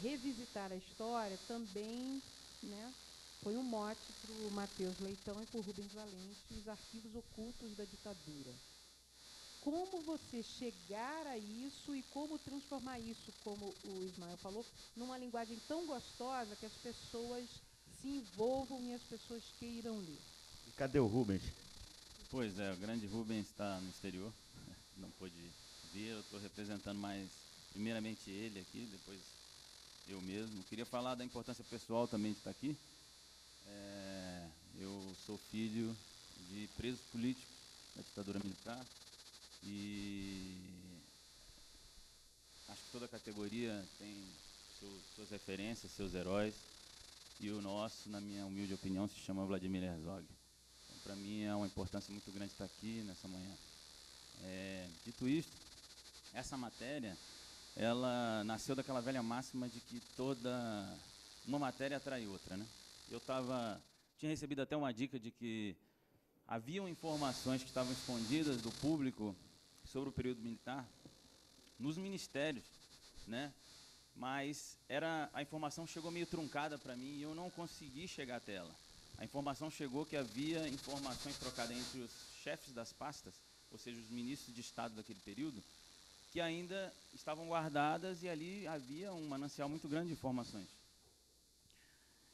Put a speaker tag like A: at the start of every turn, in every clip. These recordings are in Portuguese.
A: revisitar a história também, né, foi um mote para o Matheus Leitão e para o Rubens Valente, os arquivos ocultos da ditadura. Como você chegar a isso e como transformar isso, como o Ismael falou, numa linguagem tão gostosa que as pessoas se envolvam e as pessoas queiram ler.
B: E cadê o Rubens?
C: Pois é, o grande Rubens está no exterior, não pôde vir, eu estou representando mais, primeiramente ele aqui, depois eu mesmo. Queria falar da importância pessoal também de estar aqui. Eu sou filho de presos políticos da ditadura militar e acho que toda categoria tem suas referências, seus heróis, e o nosso, na minha humilde opinião, se chama Vladimir Herzog. Então, para mim é uma importância muito grande estar aqui nessa manhã. Dito isto, essa matéria, ela nasceu daquela velha máxima de que toda uma matéria atrai outra, né? Tinha recebido até uma dica de que haviam informações que estavam escondidas do público sobre o período militar nos ministérios, né? Mas a informação chegou meio truncada para mim e eu não consegui chegar até ela. A informação chegou que havia informações trocadas entre os chefes das pastas, ou seja, os ministros de Estado daquele período, que ainda estavam guardadas e ali havia um manancial muito grande de informações.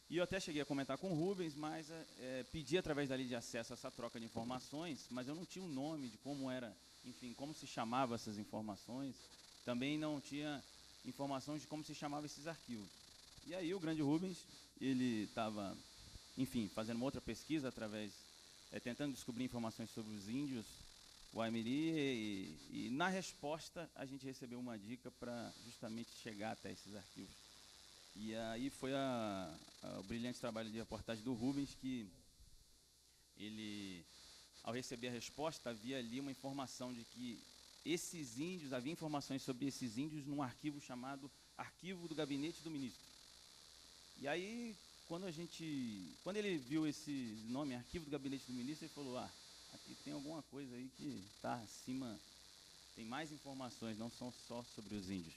C: E eu até cheguei a comentar com o Rubens, mas pedi através da lei de acesso a essa troca de informações, mas eu não tinha um nome de como era, enfim, como se chamava essas informações. Também não tinha informações de como se chamavam esses arquivos. E aí o grande Rubens, ele estava, enfim, fazendo uma outra pesquisa tentando descobrir informações sobre os índios Guaimiri e na resposta a gente recebeu uma dica para justamente chegar até esses arquivos. E aí foi o brilhante trabalho de reportagem do Rubens, que ele, ao receber a resposta, havia ali uma informação de que havia informações sobre esses índios num arquivo chamado Arquivo do Gabinete do Ministro. E aí, quando ele viu esse nome, Arquivo do Gabinete do Ministro, ele falou, aqui tem alguma coisa aí que está acima, tem mais informações, não são só sobre os índios.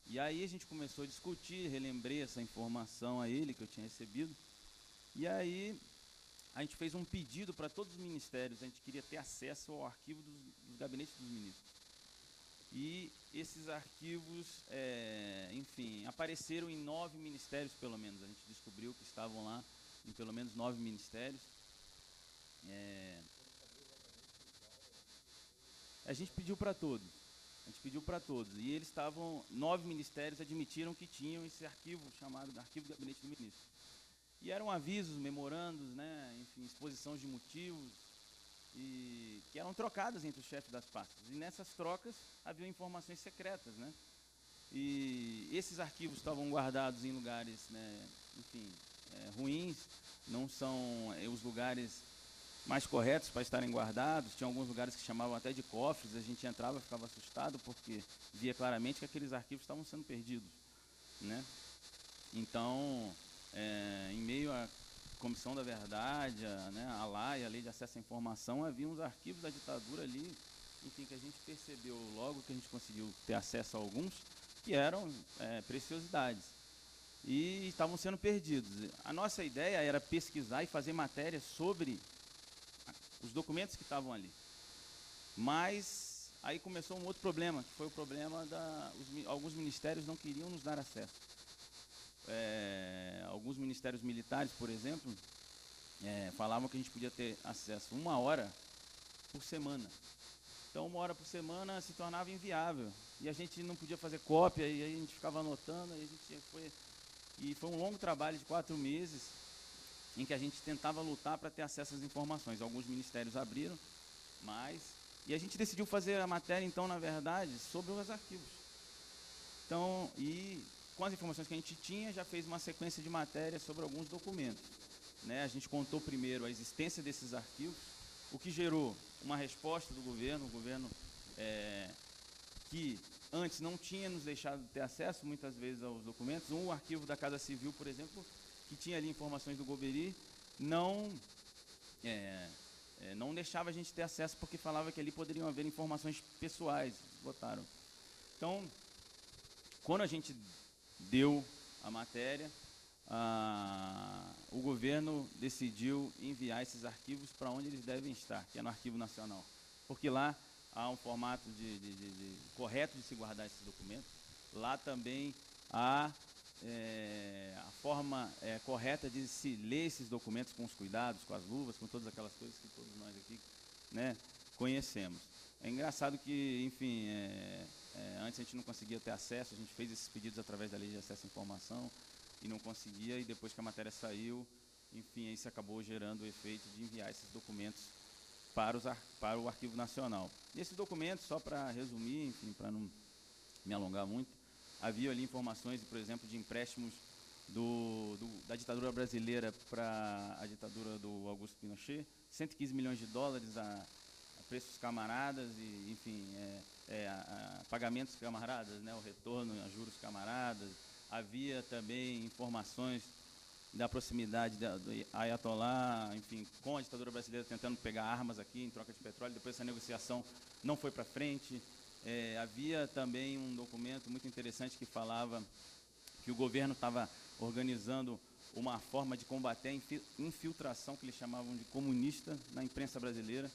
C: E aí a gente começou a discutir, relembrei essa informação a ele que eu tinha recebido, e aí a gente fez um pedido para todos os ministérios, a gente queria ter acesso ao arquivo dos gabinetes dos ministros. E esses arquivos, enfim, apareceram em 9 ministérios pelo menos, a gente descobriu que estavam lá em pelo menos 9 ministérios. A gente pediu para todos. E eles 9 ministérios admitiram que tinham esse arquivo chamado Arquivo do Gabinete do Ministro. E eram avisos, memorandos, né, enfim, exposição de motivos, e que eram trocadas entre os chefes das pastas. E nessas trocas haviam informações secretas, né? E esses arquivos estavam guardados em lugares, né, enfim, ruins, não são os lugares mais corretos para estarem guardados. Tinha alguns lugares que chamavam até de cofres, a gente entrava e ficava assustado porque via claramente que aqueles arquivos estavam sendo perdidos, né? Então, em meio à Comissão da Verdade, a lei, a Lei de Acesso à Informação, havia uns arquivos da ditadura ali, enfim, que a gente percebeu logo que a gente conseguiu ter acesso a alguns, que eram preciosidades e estavam sendo perdidos. A nossa ideia era pesquisar e fazer matéria sobre os documentos que estavam ali. Mas aí começou um outro problema, que foi o problema alguns ministérios não queriam nos dar acesso. Alguns ministérios militares, por exemplo, falavam que a gente podia ter acesso 1 hora por semana. Então 1 hora por semana se tornava inviável. E a gente não podia fazer cópia, e aí a gente ficava anotando, e foi um longo trabalho de 4 meses, em que a gente tentava lutar para ter acesso às informações. Alguns ministérios abriram, e a gente decidiu fazer a matéria, então, na verdade, sobre os arquivos. Então, e com as informações que a gente tinha, já fez uma sequência de matéria sobre alguns documentos, né? A gente contou primeiro a existência desses arquivos, o que gerou uma resposta do governo, que antes não tinha nos deixado ter acesso, muitas vezes, aos documentos. O arquivo da Casa Civil, por exemplo, que tinha ali informações do Goberi, não deixava a gente ter acesso porque falava que ali poderiam haver informações pessoais, botaram. Então, quando a gente deu a matéria, o governo decidiu enviar esses arquivos para onde eles devem estar, que é no Arquivo Nacional. Porque lá há um formato correto de se guardar esses documentos. Lá também há a forma correta de se ler esses documentos com os cuidados, com as luvas, com todas aquelas coisas que todos nós aqui, né, conhecemos. É engraçado que, enfim, antes a gente não conseguia ter acesso, a gente fez esses pedidos através da Lei de Acesso à Informação e não conseguia, e depois que a matéria saiu, enfim, isso acabou gerando o efeito de enviar esses documentos para o Arquivo Nacional. E esses documentos, só para resumir, enfim, para não me alongar muito, havia ali informações, por exemplo, de empréstimos da ditadura brasileira para a ditadura do Augusto Pinochet, 115 milhões de dólares a preços camaradas e, enfim, pagamentos camaradas, né, o retorno a juros camaradas. Havia também informações da proximidade do Ayatollah, enfim, com a ditadura brasileira tentando pegar armas aqui em troca de petróleo. Depois essa negociação não foi para frente. Havia também um documento muito interessante que falava que o governo estava organizando uma forma de combater a infiltração, que eles chamavam de comunista, na imprensa brasileira,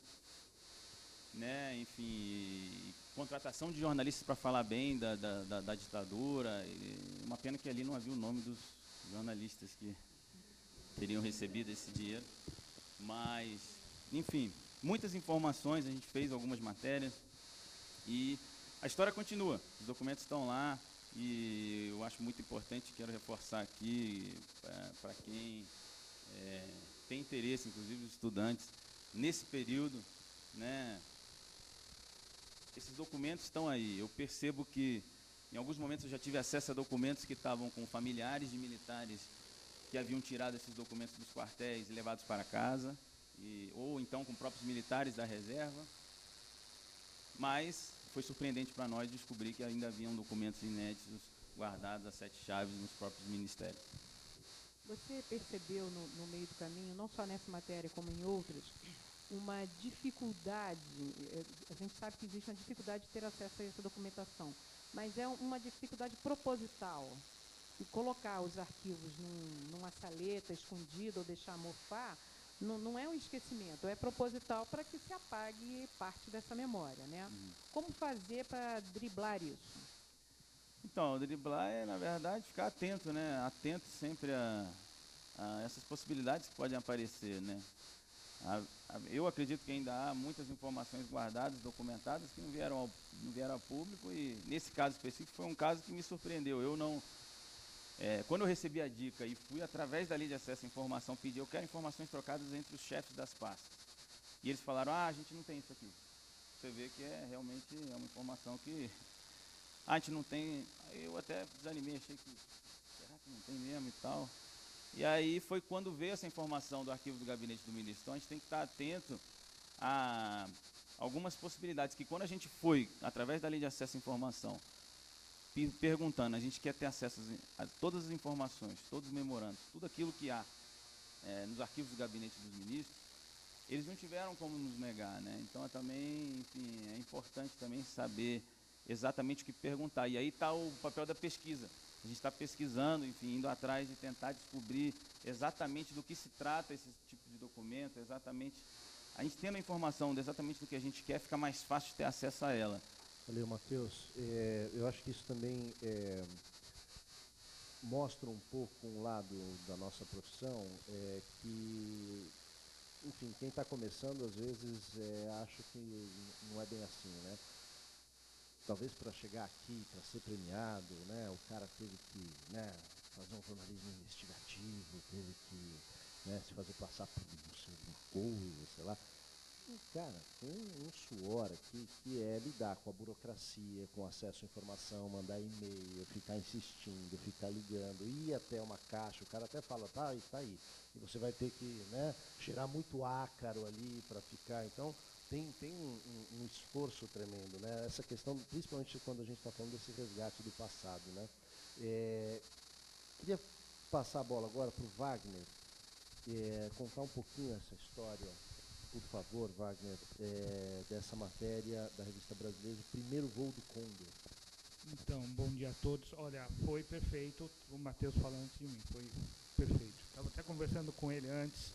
C: né? Enfim, contratação de jornalistas para falar bem da ditadura. Uma pena que ali não havia o nome dos jornalistas que teriam recebido esse dinheiro. Mas, enfim, muitas informações, a gente fez algumas matérias e a história continua. Os documentos estão lá e eu acho muito importante, quero reforçar aqui para quem tem interesse, inclusive os estudantes, nesse período, né? Esses documentos estão aí. Eu percebo que, em alguns momentos, eu já tive acesso a documentos que estavam com familiares de militares que haviam tirado esses documentos dos quartéis e levados para casa, ou então com próprios militares da reserva. Mas foi surpreendente para nós descobrir que ainda haviam documentos inéditos guardados a 7 chaves nos próprios ministérios.
A: Você percebeu no meio do caminho, não só nessa matéria como em outras, uma dificuldade, a gente sabe que existe uma dificuldade de ter acesso a essa documentação, mas é uma dificuldade proposital, e colocar os arquivos numa saleta escondida ou deixar mofar, não é um esquecimento, é proposital para que se apague parte dessa memória, né? Como fazer para driblar isso?
C: Então, driblar na verdade, ficar atento, né? Atento sempre a essas possibilidades que podem aparecer, né? Eu acredito que ainda há muitas informações guardadas, documentadas, que não vieram ao público, e nesse caso específico foi um caso que me surpreendeu. Eu não... quando eu recebi a dica e fui, através da Lei de Acesso à Informação, pedir, eu quero informações trocadas entre os chefes das pastas. E eles falaram, a gente não tem isso aqui. Você vê que realmente é uma informação que a gente não tem. Eu até desanimei, achei que, será que não tem mesmo e tal? E aí foi quando veio essa informação do arquivo do gabinete do ministro. Então a gente tem que estar atento a algumas possibilidades, que quando a gente foi, através da Lei de Acesso à Informação, perguntando, a gente quer ter acesso a todas as informações, todos os memorandos, tudo aquilo que há nos arquivos do gabinete dos ministros, eles não tiveram como nos negar, né? Então também, enfim, é importante também saber exatamente o que perguntar. E aí está o papel da pesquisa. A gente está pesquisando, enfim, indo atrás de tentar descobrir exatamente do que se trata esse tipo de documento, exatamente. A gente tendo a informação exatamente do que a gente quer, fica mais fácil de ter acesso a ela.
B: Valeu, Matheus. Eu acho que isso também mostra um pouco um lado da nossa profissão, que, enfim, quem está começando, às vezes, acha que não é bem assim, né? Talvez para chegar aqui, para ser premiado, né, o cara teve que, né, fazer um jornalismo investigativo, teve que, né, se fazer passar por não sei alguma coisa, sei lá. E, cara, tem um suor aqui que é lidar com a burocracia, com acesso à informação, mandar e-mail, ficar insistindo, ficar ligando, ir até uma caixa, o cara até fala, tá aí, tá aí. E você vai ter que, né, cheirar muito ácaro ali para ficar, então... Tem um esforço tremendo, né? Essa questão, principalmente quando a gente está falando desse resgate do passado, né? Queria passar a bola agora para o Wagner, contar um pouquinho essa história, por favor, Wagner, dessa matéria da Revista Brasileira, o primeiro voo do Condor.
D: Então, bom dia a todos. Olha, foi perfeito o Matheus falando antes de mim, foi perfeito. Estava até conversando com ele antes,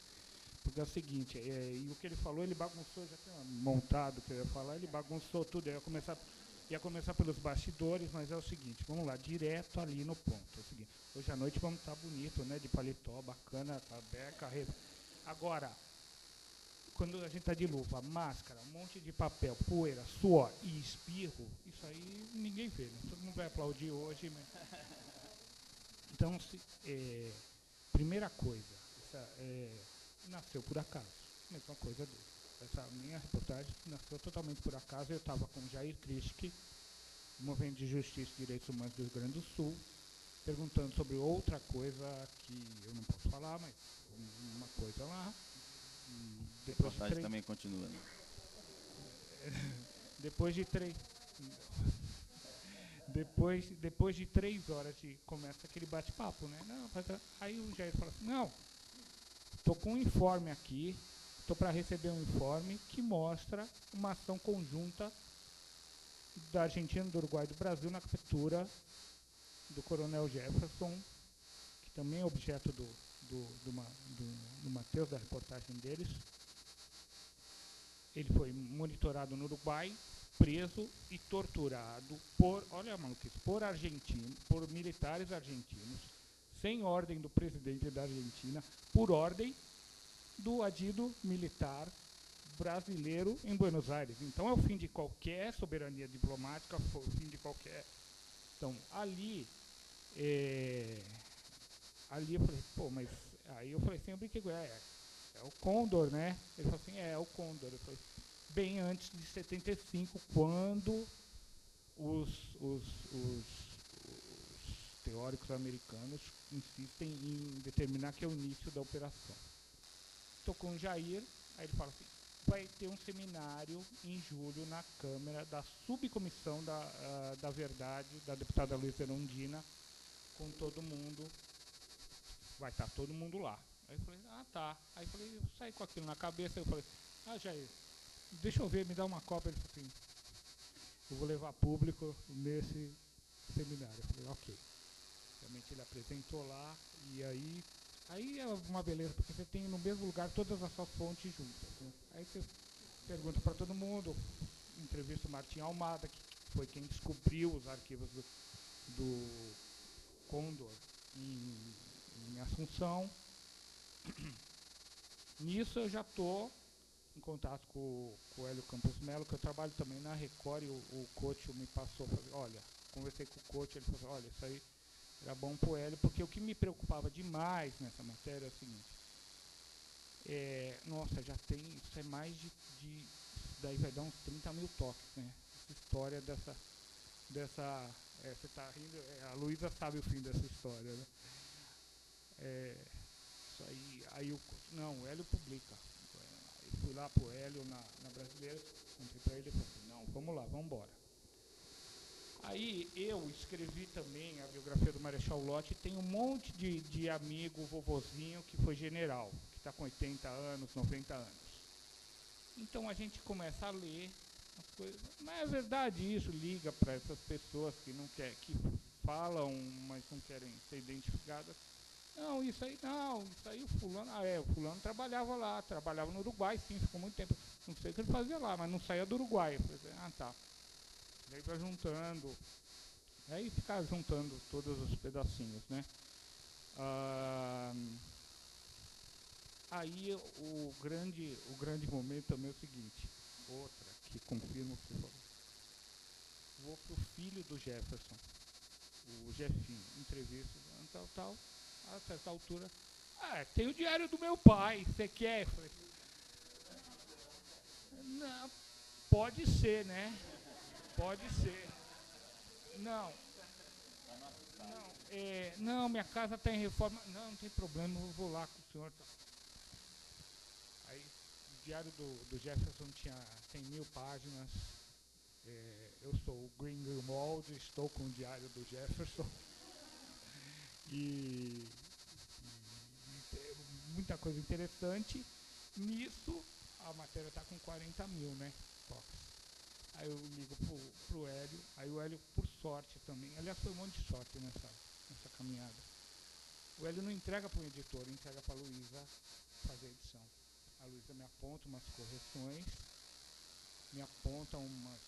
D: porque é o seguinte, e o que ele falou, ele bagunçou, já tinha montado o que eu ia falar, ele bagunçou tudo. Eu ia começar pelos bastidores, mas é o seguinte, vamos lá, direto ali no ponto. É o seguinte, hoje à noite vamos estar bonito, né, de paletó, bacana, tá beca, Agora, quando a gente está de luva, máscara, um monte de papel, poeira, suor e espirro, isso aí ninguém vê, né? Todo mundo vai aplaudir hoje. Mas... Então, primeira coisa, nasceu por acaso, mesma coisa dele. Essa minha reportagem nasceu totalmente por acaso. Eu estava com Jair Krischke, Movimento de Justiça e Direitos Humanos do Rio Grande do Sul, perguntando sobre outra coisa que eu não posso falar, mas uma coisa lá.
C: A reportagem também continua. Né?
D: Depois de 3 horas começa aquele bate-papo, né? Não, aí o Jair fala assim, não, estou com um informe aqui, estou para receber um informe que mostra uma ação conjunta da Argentina, do Uruguai e do Brasil na captura do Coronel Jefferson, que também é objeto do Matheus, da reportagem deles. Ele foi monitorado no Uruguai, preso e torturado olha a maluquice, por militares argentinos, sem ordem do presidente da Argentina, por ordem do adido militar brasileiro em Buenos Aires. Então é o fim de qualquer soberania diplomática, foi o fim de qualquer... Então, ali eu falei, mas... Aí eu falei assim, eu brinquei com ele, é o Condor, né? Ele falou assim, é o Condor. Eu falei, bem antes de 75, quando os teóricos americanos insistem em determinar que é o início da operação. Estou com o Jair, aí ele fala assim, vai ter um seminário em julho na Câmara da Subcomissão da Verdade, da deputada Luísa Erundina, com todo mundo, vai estar todo mundo lá. Aí eu falei, tá. Aí eu falei, eu saí com aquilo na cabeça, eu falei, Jair, deixa eu ver, me dá uma cópia. Ele falou assim, eu vou levar público nesse seminário. Eu falei, ok. Realmente ele apresentou lá, e aí é uma beleza, porque você tem no mesmo lugar todas as suas fontes juntas. Né? Aí você pergunta para todo mundo, entrevista o Martim Almada, que foi quem descobriu os arquivos do Condor em Assunção. Nisso eu já estou em contato com o Hélio Campos Melo, que eu trabalho também na Record, e o coach me passou, olha, conversei com o coach, ele falou, olha, isso aí era bom pro Hélio, porque o que me preocupava demais nessa matéria é o seguinte, nossa, já tem, isso é mais isso daí vai dar uns 30 mil toques, né? Essa história dessa você tá rindo, a Luísa sabe o fim dessa história, né? Isso aí o Hélio publica. Aí fui lá pro Hélio na Brasileira, contei pra ele e falei assim, não, vamos lá, vamos embora. Aí eu escrevi também a biografia do Marechal Lott, e tem um monte de amigo vovozinho que foi general, que está com 80 anos, 90 anos. Então a gente começa a ler as coisas. Mas é verdade isso, liga para essas pessoas que que falam, mas não querem ser identificadas. Não, isso aí o fulano, o fulano trabalhava lá, trabalhava no Uruguai, sim, ficou muito tempo. Não sei o que ele fazia lá, mas não saía do Uruguai. Eu falei, tá. Aí vai juntando, aí ficar juntando todos os pedacinhos, né? Aí o grande momento também é o seguinte, outra que confirma o que você falou. Vou pro filho do Jefferson, o Jefinho, entrevista, tal, a certa altura, tem o diário do meu pai, você quer? Eu falei, não, pode ser, né? Pode ser. Não, minha casa está em reforma. Não tem problema, eu vou lá com o senhor. Aí, o diário do Jefferson tem 1000 páginas. Eu sou o Grindelwald, estou com o diário do Jefferson. E muita coisa interessante. Nisso, a matéria está com 40 mil, né? Aí eu ligo pro Hélio, aí o Hélio, por sorte também, aliás, foi um monte de sorte nessa caminhada. O Hélio não entrega para o editor, entrega para a Luísa fazer a edição. A Luísa me aponta umas correções, me aponta umas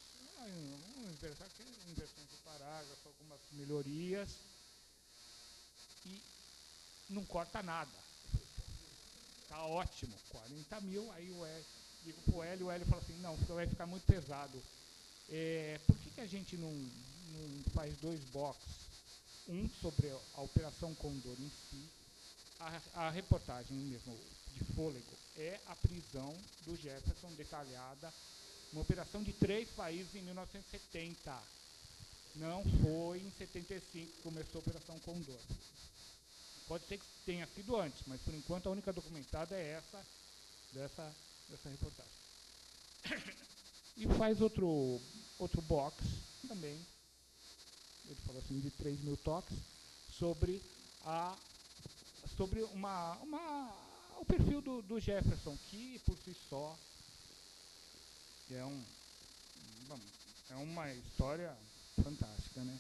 D: inversões de parágrafo, algumas melhorias, e não corta nada. Tá ótimo, 40 mil, aí o Hélio, digo pro Hélio, o Hélio fala assim, não, vai ficar muito pesado. Por que a gente não faz 2 boxes? Um sobre a Operação Condor em si, a reportagem mesmo de fôlego é a prisão do Jefferson detalhada, uma operação de 3 países em 1970. Não foi em 75 que começou a Operação Condor. Pode ser que tenha sido antes, mas por enquanto a única documentada é essa, dessa reportagem. E faz outro box também, ele falou assim, de 3 mil toques, sobre o perfil do Jefferson, que por si só é uma história fantástica, né?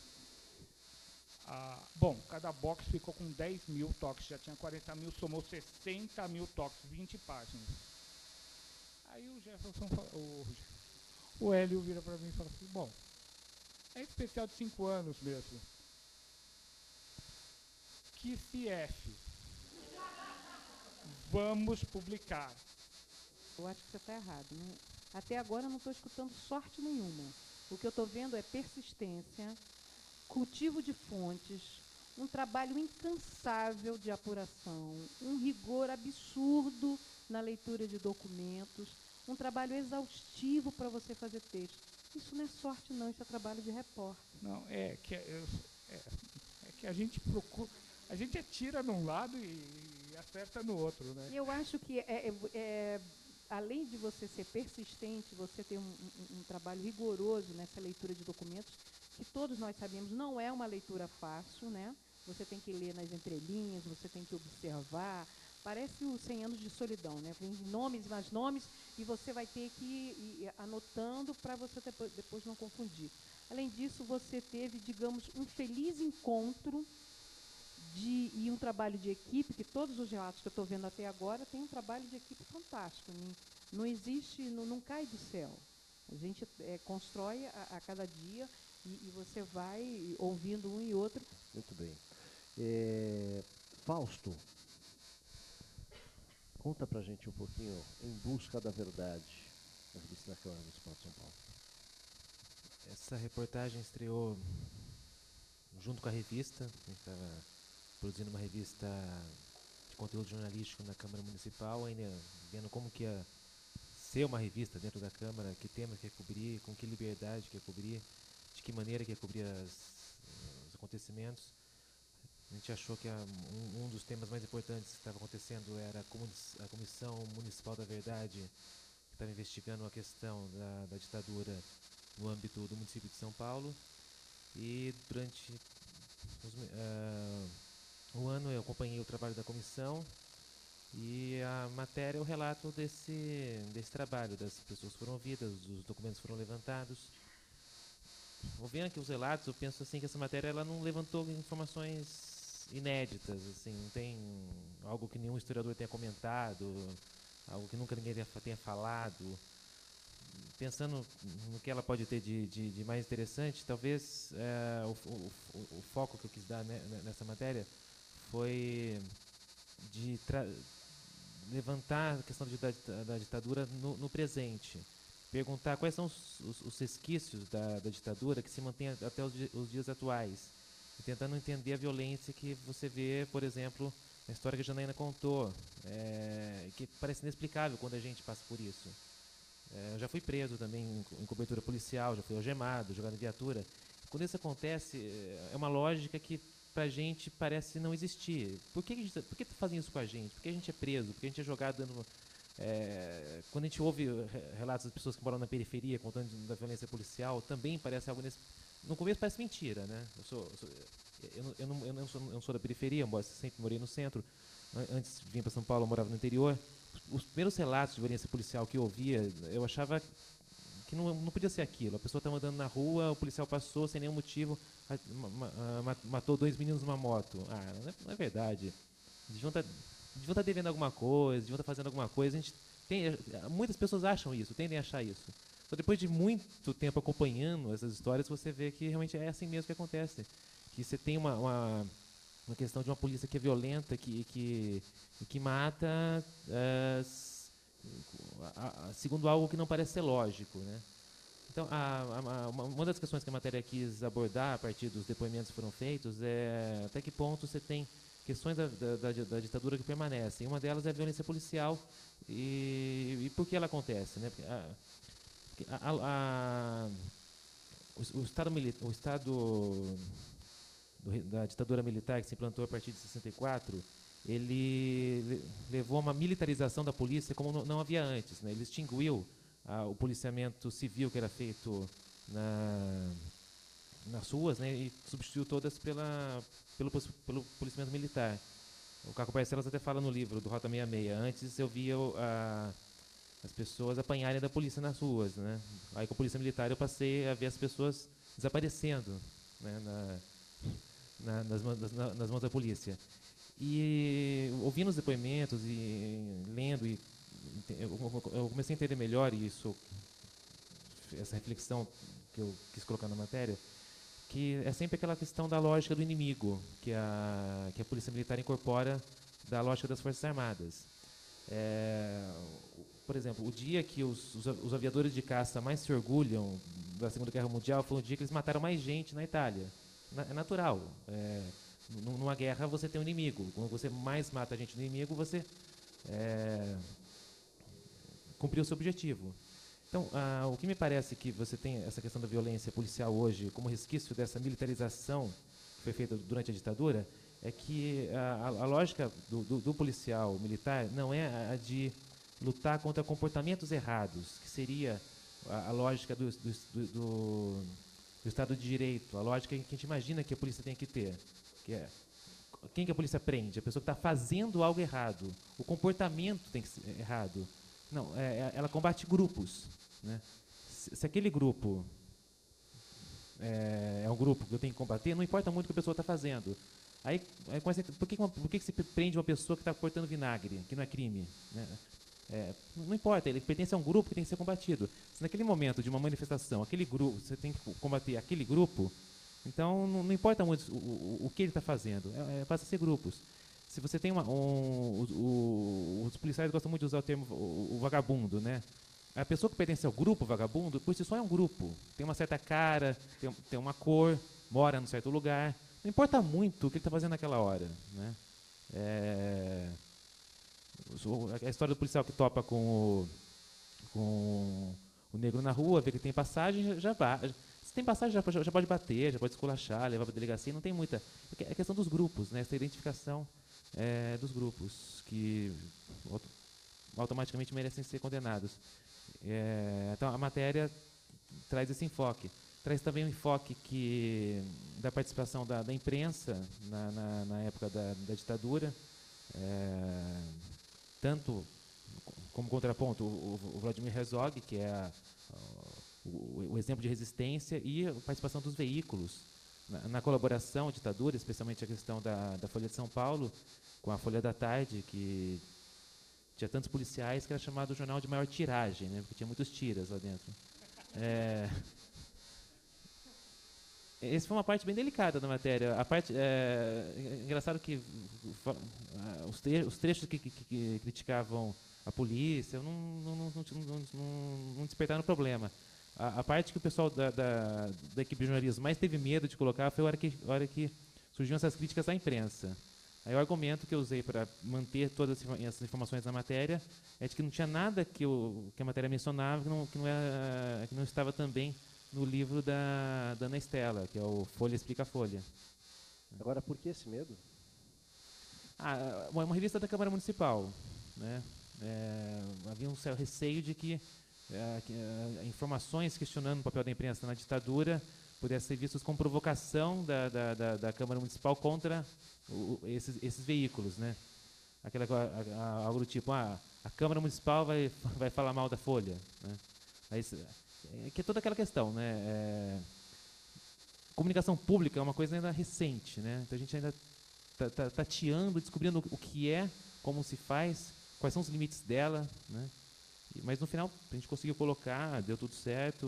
D: Bom, cada box ficou com 10 mil toques, já tinha 40 mil, somou 60 mil toques, 20 páginas. Aí o Jefferson, o Hélio vira para mim e fala assim, bom, é especial de 5 anos mesmo. Que CF. Vamos publicar.
A: Eu acho que você está errado, né? Até agora eu não estou escutando sorte nenhuma. O que eu estou vendo é persistência, cultivo de fontes, um trabalho incansável de apuração, um rigor absurdo na leitura de documentos, um trabalho exaustivo para você fazer texto. Isso não é sorte, não, isso é trabalho de repórter.
D: Não, é que a gente procura, a gente atira num lado e acerta no outro, né?
A: Eu acho que além de você ser persistente, você ter um trabalho rigoroso nessa leitura de documentos, que todos nós sabemos não é uma leitura fácil, né? Você tem que ler nas entrelinhas, você tem que observar. Parece os 100 anos de solidão, né? Vem nomes e mais nomes, e você vai ter que ir anotando para você depois não confundir. Além disso, você teve, digamos, um feliz encontro e um trabalho de equipe, que todos os relatos que eu estou vendo até agora tem um trabalho de equipe fantástico. Não existe, não cai do céu. A gente constrói a cada dia e você vai ouvindo um e outro.
B: Muito bem. Fausto, conta pra gente um pouquinho Em Busca da Verdade, na revista da Câmara Municipal de São Paulo.
E: Essa reportagem estreou junto com a revista. A gente estava produzindo uma revista de conteúdo jornalístico na Câmara Municipal, ainda vendo como que ia ser uma revista dentro da Câmara, que temas que ia cobrir, com que liberdade que ia cobrir, de que maneira que ia cobrir os acontecimentos. A gente achou que um dos temas mais importantes que estava acontecendo era a Comissão Municipal da Verdade, que estava investigando a questão da ditadura no âmbito do município de São Paulo. E durante um ano eu acompanhei o trabalho da comissão, e a matéria é o relato desse trabalho. Das pessoas foram ouvidas, os documentos foram levantados. Ouvindo aqui os relatos, eu penso assim que essa matéria ela não levantou informações inéditas, assim, não tem algo que nenhum historiador tenha comentado, algo que nunca ninguém tenha falado. Pensando no que ela pode ter de mais interessante, talvez o foco que eu quis dar nessa matéria foi de levantar a questão da ditadura no presente, perguntar quais são os resquícios da ditadura que se mantém até os dias atuais, e tentando entender a violência que você vê, por exemplo, na história que a Janaína contou, que parece inexplicável quando a gente passa por isso. Eu já fui preso também em cobertura policial, já fui algemado, jogado em viatura. Quando isso acontece, é uma lógica que pra gente parece não existir. Por que fazem isso com a gente? Por que a gente é preso? Por que a gente é jogado quando a gente ouve relatos das pessoas que moram na periferia contando da violência policial, também parece algo no começo parece mentira, né? Eu não sou da periferia, eu sempre morei no centro. Antes de vir para São Paulo, eu morava no interior. Os primeiros relatos de violência policial que eu ouvia, eu achava que não podia ser aquilo. A pessoa estava andando na rua, o policial passou sem nenhum motivo, matou 2 meninos numa moto. Não é verdade. Deviam estar devendo alguma coisa, deviam estar fazendo alguma coisa. Muitas pessoas acham isso, tendem a achar isso. Então, depois de muito tempo acompanhando essas histórias, você vê que realmente é assim mesmo que acontece. Que você tem uma questão de uma polícia que é violenta, que mata segundo algo que não parece ser lógico, né? Então, uma das questões que a matéria quis abordar a partir dos depoimentos que foram feitos é até que ponto você tem questões da ditadura que permanecem. Uma delas é a violência policial e por que ela acontece, né? Porque o Estado da ditadura militar que se implantou a partir de 64, ele levou a uma militarização da polícia como não havia antes, né? Ele extinguiu o policiamento civil que era feito nas ruas, né? E substituiu todas pelo policiamento militar. O Caco Barcelos até fala no livro do Rota 66. Antes eu via as pessoas apanharem da polícia nas ruas, né? Aí com a polícia militar eu passei a ver as pessoas desaparecendo, né? nas mãos da polícia. E ouvindo os depoimentos e lendo, eu comecei a entender melhor isso, essa reflexão que eu quis colocar na matéria, que é sempre aquela questão da lógica do inimigo, que a polícia militar incorpora da lógica das Forças Armadas. Por exemplo, o dia que os aviadores de caça mais se orgulham da Segunda Guerra Mundial foi o dia que eles mataram mais gente na Itália. É natural. Numa guerra você tem um inimigo. Quando você mais mata a gente do inimigo, você cumpriu o seu objetivo. Então, o que me parece que você tem essa questão da violência policial hoje como resquício dessa militarização que foi feita durante a ditadura é que a lógica do policial militar não é a de lutar contra comportamentos errados, que seria a lógica do Estado de Direito, a lógica que a gente imagina que a polícia tem que ter. Quem que a polícia prende? A pessoa que está fazendo algo errado. O comportamento tem que ser errado. Não, ela combate grupos, né? Se aquele grupo é um grupo que eu tenho que combater, não importa muito o que a pessoa está fazendo. Aí por que se prende uma pessoa que está cortando vinagre, que não é crime, né? Não importa, ele pertence a um grupo que tem que ser combatido. Se naquele momento de uma manifestação, aquele grupo, você tem que combater aquele grupo, então não importa muito o que ele está fazendo, passa a ser grupos. Se você tem os policiais gostam muito de usar o termo o vagabundo, né? A pessoa que pertence ao grupo vagabundo, por si só é um grupo. Tem uma certa cara, tem uma cor, mora num certo lugar. Não importa muito o que ele está fazendo naquela hora, né? A história do policial que topa com o negro na rua, vê que tem passagem, já vai. Se tem passagem, já pode bater, já pode esculachar, levar para a delegacia, não tem muita. É a questão dos grupos, né? Essa identificação dos grupos, que automaticamente merecem ser condenados. Então, a matéria traz esse enfoque. Traz também um enfoque da participação da imprensa na época da ditadura, tanto como contraponto o Vladimir Herzog, que é o exemplo de resistência, e a participação dos veículos na colaboração à ditadura, especialmente a questão da Folha de São Paulo, com a Folha da Tarde, que tinha tantos policiais que era chamado o jornal de maior tiragem, né, porque tinha muitos tiras lá dentro. Essa foi uma parte bem delicada da matéria. A parte engraçado que os trechos que criticavam a polícia não despertaram problema. A parte que o pessoal da equipe de jornalismo mais teve medo de colocar foi a hora que surgiam essas críticas à imprensa. Aí o argumento que eu usei para manter todas essas informações na matéria é de que não tinha nada que a matéria mencionava que não estava também no livro da Ana Estela, que é o Folha Explica a Folha.
B: Agora, por que esse medo?
E: É uma revista da Câmara Municipal, né? Havia um certo receio de que informações questionando o papel da imprensa na ditadura pudessem ser vistas como provocação da Câmara Municipal contra esses veículos, né? Algo do tipo, a Câmara Municipal vai falar mal da Folha, né? que é toda aquela questão, né? Comunicação pública é uma coisa ainda recente, né? Então a gente ainda está tateando, descobrindo o que é, como se faz, quais são os limites dela, né? Mas no final a gente conseguiu colocar, deu tudo certo,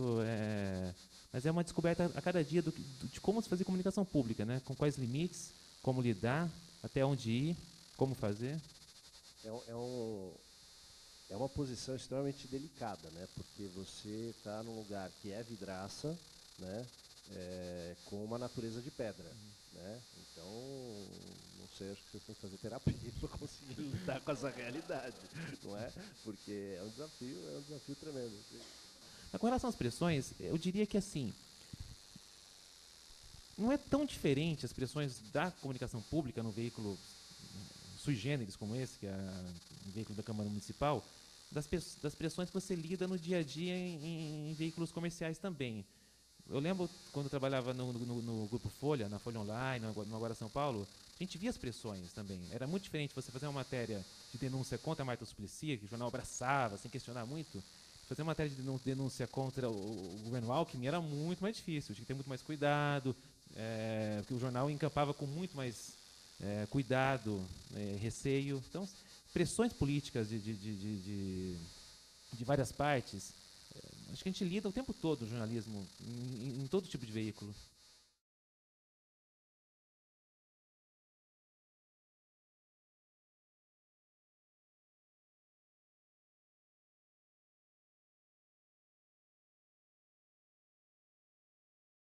E: mas é uma descoberta a cada dia de como se fazer comunicação pública, né? Com quais limites, como lidar, até onde ir, como fazer.
B: É uma posição extremamente delicada, né? Porque você está num lugar que é vidraça, né? Com uma natureza de pedra, né? Então, não sei, acho que você tem que fazer terapia para conseguir lidar com essa realidade, não é? Porque é um desafio tremendo.
E: Com relação às pressões, eu diria que assim, não é tão diferente as pressões da comunicação pública no veículo sui generis como esse, que é o veículo da Câmara Municipal, das pressões que você lida no dia a dia em veículos comerciais também. Eu lembro quando eu trabalhava no Grupo Folha, na Folha Online, no Agora São Paulo, a gente via as pressões também. Era muito diferente você fazer uma matéria de denúncia contra a Marta Suplicy, que o jornal abraçava, sem questionar muito. Fazer uma matéria de denúncia contra o governo Alckmin era muito mais difícil, tinha que ter muito mais cuidado, porque o jornal encampava com muito mais cuidado, receio. Então, pressões políticas de várias partes, acho que a gente lida o tempo todo no jornalismo, em todo tipo de veículo.